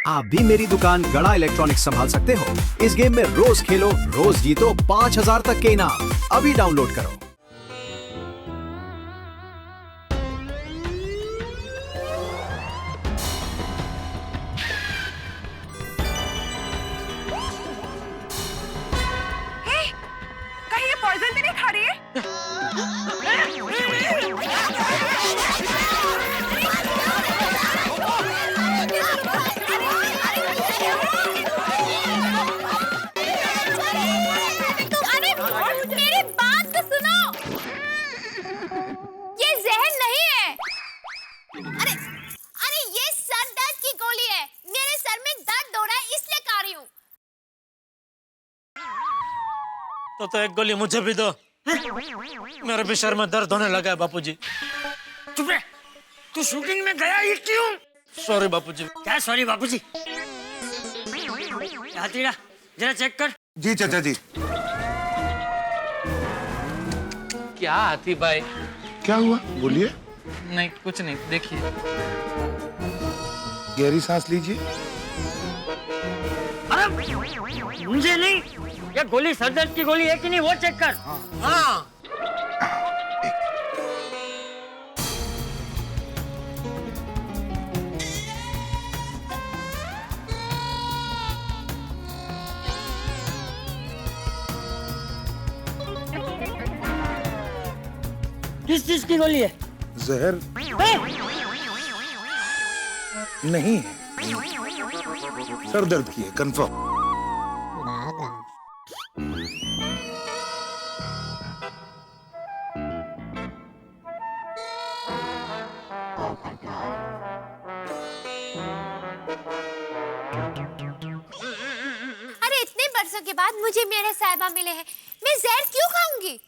आप भी मेरी दुकान गड़ा इलेक्ट्रॉनिक्स संभाल सकते हो। इस गेम में रोज खेलो, रोज जीतो 5000 तक के इनाम। अभी डाउनलोड करो। कहीं ये पॉइजन तो नहीं खा रही है? मेरी बात तो सुनो। ये जहर नहीं है। अरे ये सर दर्द की गोली है। मेरे सर में दर्द हो रहा है इसलिए खा रही हूँ। तो एक गोली मुझे भी दो। मेरे भी सर में दर्द होने लगा है बापूजी। चुप रह। तू शूटिंग में गया ही क्यों? सॉरी बापूजी। क्या सॉरी बापूजी? हथीड़ा जरा चेक कर। जी चाचा जी। क्या हाथी भाई? क्या हुआ बोलिए। नहीं कुछ नहीं, देखिए। गहरी सांस लीजिए। अरे मुझे नहीं, ये गोली सर दर्द की गोली है कि नहीं वो चेक कर। हाँ। किस चीज की गोली है? जहर नहीं है, सर दर्द की है कंफर्म। अरे इतने बरसों के बाद मुझे मेरे साहिबा मिले हैं, मैं जहर क्यों खाऊंगी?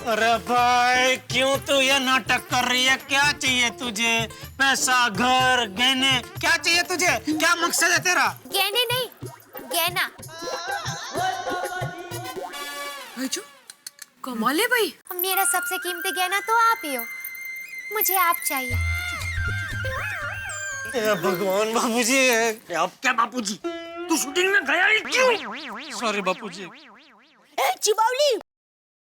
अरे भाई क्यों तू ये नाटक कर रही है? क्या चाहिए तुझे? पैसा, घर, गहने, क्या चाहिए तुझे? क्या मकसद है तेरा? गहने नहीं, गहना। भाईजू, कमाल है भाई। मेरा सबसे कीमती गहना तो आप ही हो। मुझे आप चाहिए। ये भगवान बापूजी। अब क्या बापूजी? तू शूटिंग में गया ही क्यों? सॉरी बापूजी। ए चिबावली,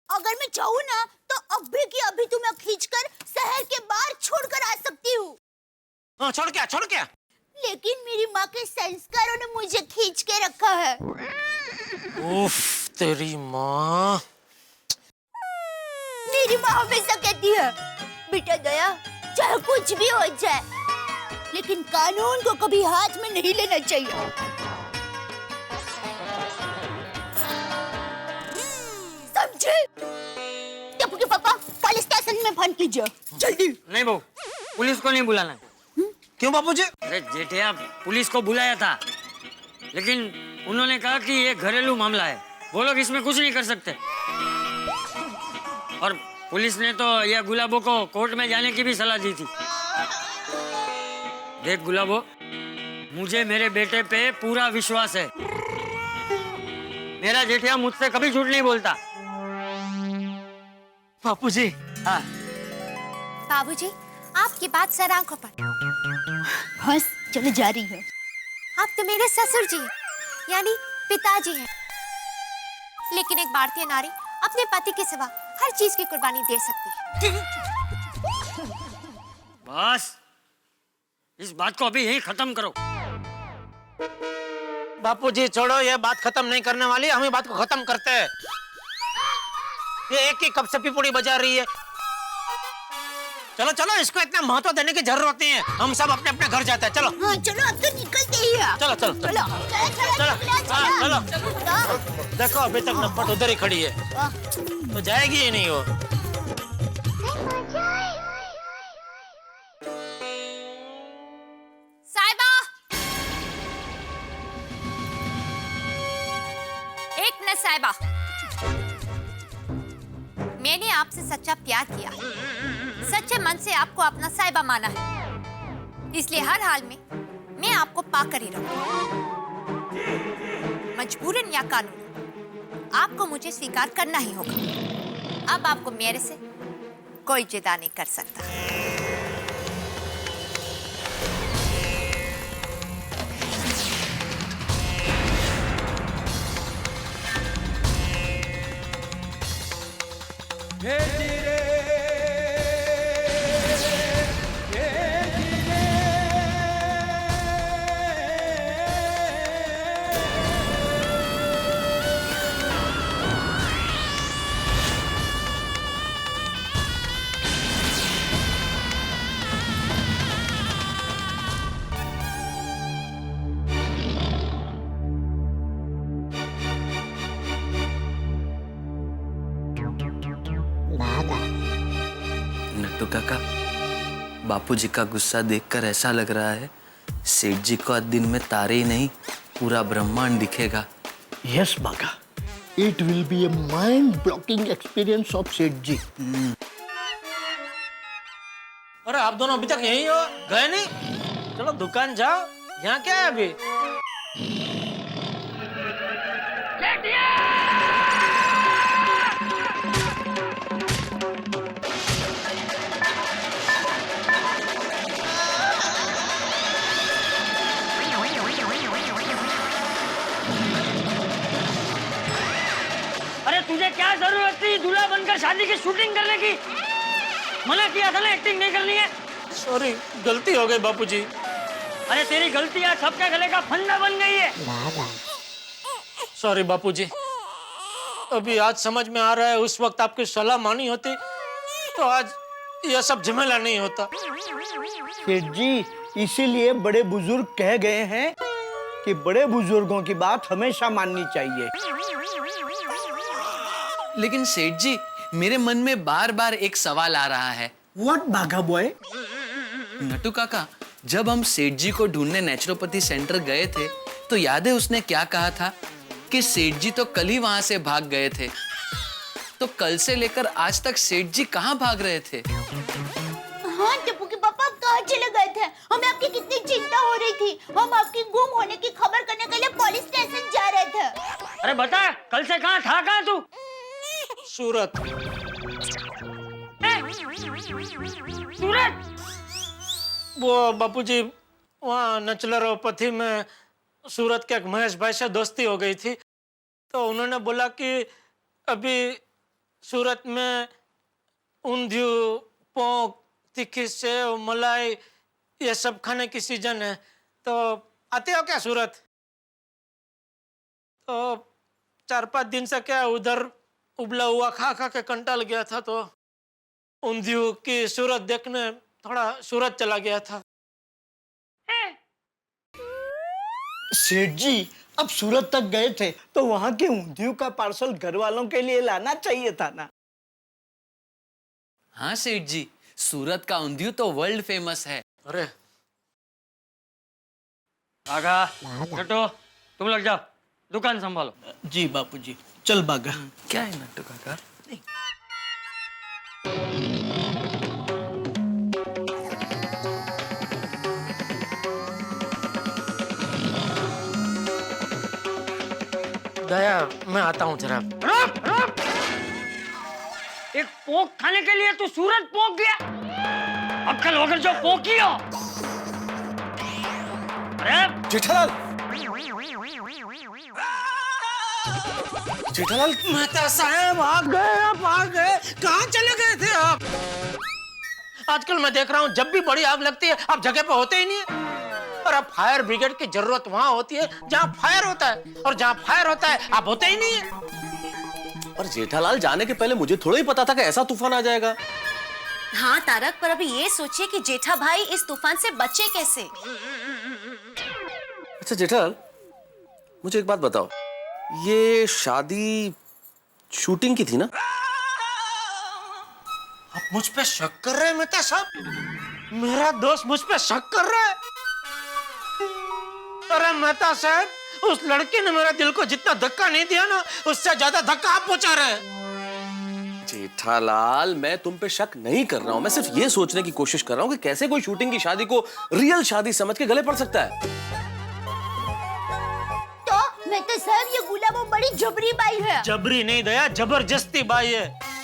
अगर मैं चाहूँ ना तो अभी की अभी तुम्हें खींचकर शहर के बाहर छोड़कर आ सकती हूँ। हाँ छोड़ क्या? छोड़ क्या? लेकिन मेरी माँ के संस्कारों ने मुझे खींच के रखा है। उफ, तेरी माँ। मेरी माँ हमेशा कहती है, बेटा दया, चाहे कुछ भी हो जाए, लेकिन कानून को कभी हाथ में नहीं लेना चाहिए। समझे? टप्पू के पापा, पुलिस स्टेशन में फोन कीजिए, जल्दी। नहीं बहू, पुलिस को नहीं बुलाना है। क्यों बापूजी? अरे जेठिया, पुलिस को बुलाया था, लेकिन उन्होंने कहा कि ये घरेलू मामला है, वो लोग इसमें कुछ नहीं कर सकते। और पुलिस ने तो यह गुलाबो को कोर्ट में जाने की भी सलाह दी थी। देख गुलाबो, मुझे मेरे बेटे पे पूरा विश्वास है। मेरा जेठिया मुझसे कभी झूठ नहीं बोलता। बापूजी। हाँ। बाबूजी, आपकी बात सर आंखों पर। बस चले जा रही है। आप तो मेरे ससुर जी हैं, यानी पिताजी हैं। लेकिन एक भारतीय नारी अपने पति के सिवा हर चीज की कुर्बानी दे सकती है। बस इस बात को अभी यहीं खत्म करो। बापूजी छोड़ो, ये बात खत्म नहीं करने वाली, हम ये बात को खत्म करते हैं। ये एक ही कप से पिपुड़ी बजा रही है। चलो चलो, इसको इतना महत्व देने की जरूरत नहीं है। हम सब अपने अपने घर जाते हैं। चलो। हाँ चलो, अब तो निकलते ही हैं। चलो चलो चलो चलो। देखो अभी तक नप्पट उधर ही खड़ी है, तो जाएगी ही नहीं वो। साहिबा, एक मिनट साहिबा, मैंने आपसे सच्चा प्यार किया, सच्चे मन से आपको अपना साहिबा माना है, इसलिए हर हाल में मैं आपको पाकर ही रहूंगी। मजबूरन या कानून आपको मुझे स्वीकार करना ही होगा। अब आपको मेरे से कोई जुदा नहीं कर सकता। नट्टू काका, बापूजी का गुस्सा देखकर ऐसा लग रहा है सेठ जी को आज दिन में तारे ही नहीं पूरा ब्रह्मांड दिखेगा। Yes, Baga. It will be a mind-blowing experience of Seth ji. अरे आप दोनों अभी तक यहीं हो, गए नहीं? चलो दुकान जाओ, यहाँ क्या है अभी? अरे तुझे क्या जरूरत थी दूल्हा बनकर शादी की शूटिंग करने की? मना किया था ना एक्टिंग नहीं करनी है। सॉरी, गलती हो गई बापूजी। अरे तेरी गलतियां सबके गले का फंदा बन गई है। सॉरी बापूजी, अभी आज समझ में आ रहा है उस वक्त आपकी सलाह मानी होती तो आज यह सब झमेला नहीं होता। सेठ जी, इसीलिए बड़े बुजुर्ग कह गए हैं कि बड़े बुजुर्गों की बात हमेशा माननी चाहिए। लेकिन सेठ जी, मेरे मन में बार बार एक सवाल आ रहा है। What, Baga boy? नट्टू काका, जब हम सेठ जी को ढूंढने नेचुरोपैथी सेंटर गए थे तो याद है उसने क्या कहा था कि सेठ जी तो कल ही वहां से भाग गए थे। तो कल से लेकर आज तक सेठ जी कहाँ भाग रहे थे? हाँ टप्पू के पापा, आप कहाँ चले गए थे? हमें आपकी कितनी चिंता हो रही थी। हम आपकी गुम होने की खबर करने के लिए पुलिस स्टेशन जा रहे थे। अरे बता, कल से कहाँ था? कहाँ तू? सूरत। सूरत? वो बापूजी, वहाँ नचलरोपैथी में सूरत के एक महेश भाई से दोस्ती हो गई थी तो उन्होंने बोला कि अभी सूरत में ऊंधियू, पोंक, तीखी सेव, मलाई ये सब खाने की सीजन है, तो आते हो क्या सूरत? तो 4-5 दिन से क्या उधर उबला हुआ खा खा के कंटाल गया था तो ऊंधियू की सूरत देखने थोड़ा सूरत चला गया था। सेठ जी, अब सूरत तक गए थे तो वहाँ के ऊंधियू का पार्सल घर वालों के लिए लाना चाहिए था ना। हाँ सेठ जी, सूरत का ऊंधियू तो वर्ल्ड फेमस है। अरे आगा, नट्टू, तुम लोग जाओ, दुकान संभालो। जी बापूजी, चल बागा। क्या है नट्टू काका? दया, मैं आता हूँ जरा। रुक, रुक! एक पोक खाने के लिए तू सूरत पोक गया? अक्कल होकर जो पोकी हो। अरे जेठालाल, जेठालाल, मेहता साहब आ गए, आप आ गए। कहाँ चले गए थे आप? आजकल मैं देख रहा हूँ जब भी बड़ी आग लगती है आप जगह पे होते ही नहीं है। और अब फायर ब्रिगेड की जरूरत वहाँ होती है जहाँ फायर होता है, और जहाँ फायर होता है आप होते ही नहीं है। पर जेठालाल, जाने के पहले मुझे थोड़ा ही पता था कि ऐसा तूफान आ जाएगा। हाँ तारक, पर अभी ये सोचिए कि जेठा भाई इस तूफान से बचे कैसे। अच्छा जेठालाल, मुझे एक बात बताओ, ये शादी शूटिंग की थी ना? आप मुझ पे शक कर रहे हैं मेहता साहब? मेरा दोस्त मुझ पे शक कर रहा है? अरे मेहता साहब, उस लड़की ने मेरे दिल को जितना धक्का नहीं दिया ना, उससे ज्यादा धक्का आप पहुंचा रहे हैं। जेठालाल, मैं तुम पे शक नहीं कर रहा हूं, मैं सिर्फ ये सोचने की कोशिश कर रहा हूं कि कैसे कोई शूटिंग की शादी को रियल शादी समझ के गले पड़ सकता है। तो मैं तो साहब, ये गुलाबो बड़ी जबरी बाई है। जबरी नहीं दया, जबरदस्ती बाई है।